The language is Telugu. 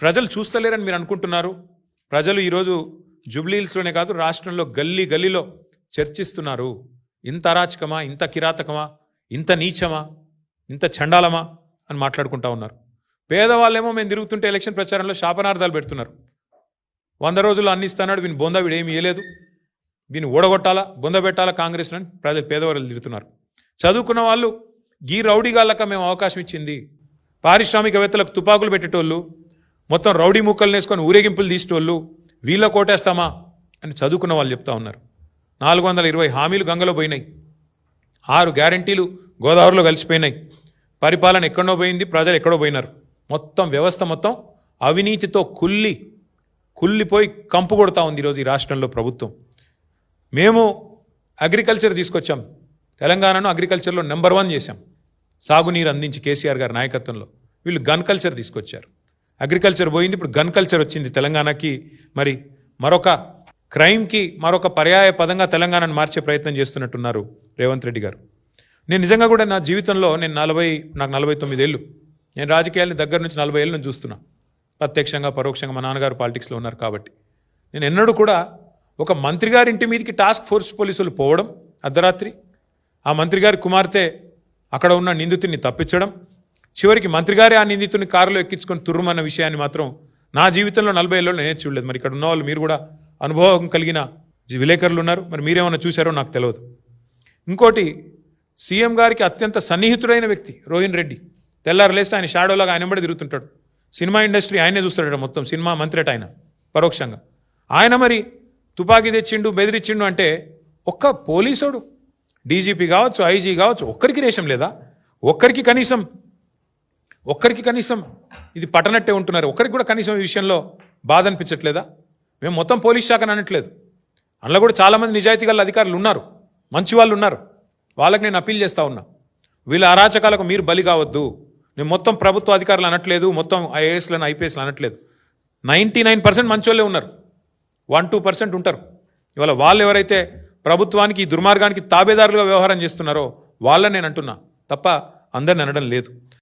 ప్రజలు చూస్తలేరని మీరు అనుకుంటున్నారు. ప్రజలు ఈరోజు జుబ్లీహిల్స్లోనే కాదు రాష్ట్రంలో గల్లీ గల్లీలో చర్చిస్తున్నారు. ఇంత అరాచకమా, ఇంత కిరాతకమా, ఇంత నీచమా, ఇంత చండాలమా అని మాట్లాడుకుంటా ఉన్నారు. పేదవాళ్ళేమో మేము తిరుగుతుంటే ఎలక్షన్ ప్రచారంలో శాపనార్థాలు పెడుతున్నారు. 100 రోజుల్లో అన్ని ఇస్తున్నాడు, వీని బొంద వీడేమి ఇవ్వలేదు, వీని ఓడగొట్టాలా, బొంద పెట్టాలా కాంగ్రెస్ అని పేదవాళ్ళు తిరుగుతున్నారు. చదువుకున్న వాళ్ళు గీ రౌడీగాళ్ళక మేము అవకాశం ఇచ్చింది, పారిశ్రామికవేత్తలకు తుపాకులు పెట్టేటోళ్ళు, మొత్తం రౌడీ ముక్కలు వేసుకొని ఊరేగింపులు తీసేటోళ్ళు, వీళ్ళ కోటేస్తామా అని చదువుకున్న వాళ్ళు చెప్తా ఉన్నారు. 420 హామీలు గంగలో పోయినాయి, 6 గ్యారంటీలు గోదావరిలో కలిసిపోయినాయి, పరిపాలన ఎక్కడో పోయింది, ప్రజలు ఎక్కడో పోయినారు. మొత్తం వ్యవస్థ మొత్తం అవినీతితో కుల్లిపోయి కంపు కొడతా ఉంది ఈరోజు ఈ రాష్ట్రంలో ప్రభుత్వం. మేము అగ్రికల్చర్ తీసుకొచ్చాం, తెలంగాణను అగ్రికల్చర్లో నెంబర్ 1 చేశాం, సాగునీరు అందించి కేసీఆర్ గారి నాయకత్వంలో. వీళ్ళు గన్ కల్చర్ తీసుకొచ్చారు, అగ్రికల్చర్ పోయింది, ఇప్పుడు గన్ కల్చర్ వచ్చింది తెలంగాణకి. మరి మరొక క్రైమ్కి మరొక పర్యాయ పదంగా తెలంగాణను మార్చే ప్రయత్నం చేస్తున్నట్టున్నారు రేవంత్ రెడ్డి గారు. నేను నిజంగా కూడా నా జీవితంలో నాకు 49 ఏళ్ళు, నేను రాజకీయాలని దగ్గర నుంచి 40 ఏళ్ళ నుంచి చూస్తున్నా, ప్రత్యక్షంగా పరోక్షంగా. మా నాన్నగారు పాలిటిక్స్లో ఉన్నారు కాబట్టి నేను ఎన్నడూ కూడా ఒక మంత్రి గారి ఇంటి మీదకి టాస్క్ ఫోర్స్ పోలీసులు పోవడం అర్ధరాత్రి, ఆ మంత్రి గారి కుమార్తె అక్కడ ఉన్న నిందితుడిని తప్పించడం, చివరికి మంత్రి గారే ఆ నిందితుడిని కారులో ఎక్కించుకొని తుర్రుమన్న విషయాన్ని మాత్రం నా జీవితంలో 40 ఏళ్ళలో నేనే చూడలేదు. మరి ఇక్కడ ఉన్న వాళ్ళు మీరు కూడా అనుభవం కలిగిన విలేకరులు ఉన్నారు, మరి మీరేమన్నా చూశారో నాకు తెలియదు. ఇంకోటి, సీఎం గారికి అత్యంత సన్నిహితుడైన వ్యక్తి రోహిన్ రెడ్డి, తెల్లారు లేస్తే ఆయన షాడోలాగా ఆయన వెంబడి తిరుగుతుంటాడు. సినిమా ఇండస్ట్రీ ఆయనే చూస్తాడట, మొత్తం సినిమా మంత్రి ఆయన పరోక్షంగా. ఆయన మరి తుపాకీ తెచ్చిండు, బెదిరించిండు అంటే ఒక్క పోలీసుడు, డీజీపీ కావచ్చు, ఐజీ కావచ్చు, ఒక్కరికి రేషం లేదా? ఒక్కరికి కనీసం ఇది పట్టనట్టే ఉంటున్నారు. ఒక్కరికి కూడా కనీసం ఈ విషయంలో బాధ అనిపించట్లేదా? మేము మొత్తం పోలీస్ శాఖను అనట్లేదు, అందులో కూడా చాలామంది నిజాయితీ గల అధికారులు ఉన్నారు, మంచి వాళ్ళు ఉన్నారు, వాళ్ళకి నేను అప్పీల్ చేస్తూ ఉన్నా, వీళ్ళ అరాచకాలకు మీరు బలి కావద్దు. నేను మొత్తం ప్రభుత్వ అధికారులు అనట్లేదు, మొత్తం ఐఏఎస్లను ఐపీఎస్లు అనట్లేదు. 99% మంచోళ్ళే ఉన్నారు, 1-2% ఉంటారు. ఇవాళ వాళ్ళు ఎవరైతే ప్రభుత్వానికి ఈ దుర్మార్గానికి తాబేదారులుగా వ్యవహారం చేస్తున్నారో వాళ్ళని నేను అంటున్నా తప్ప అందరిని అనడం లేదు.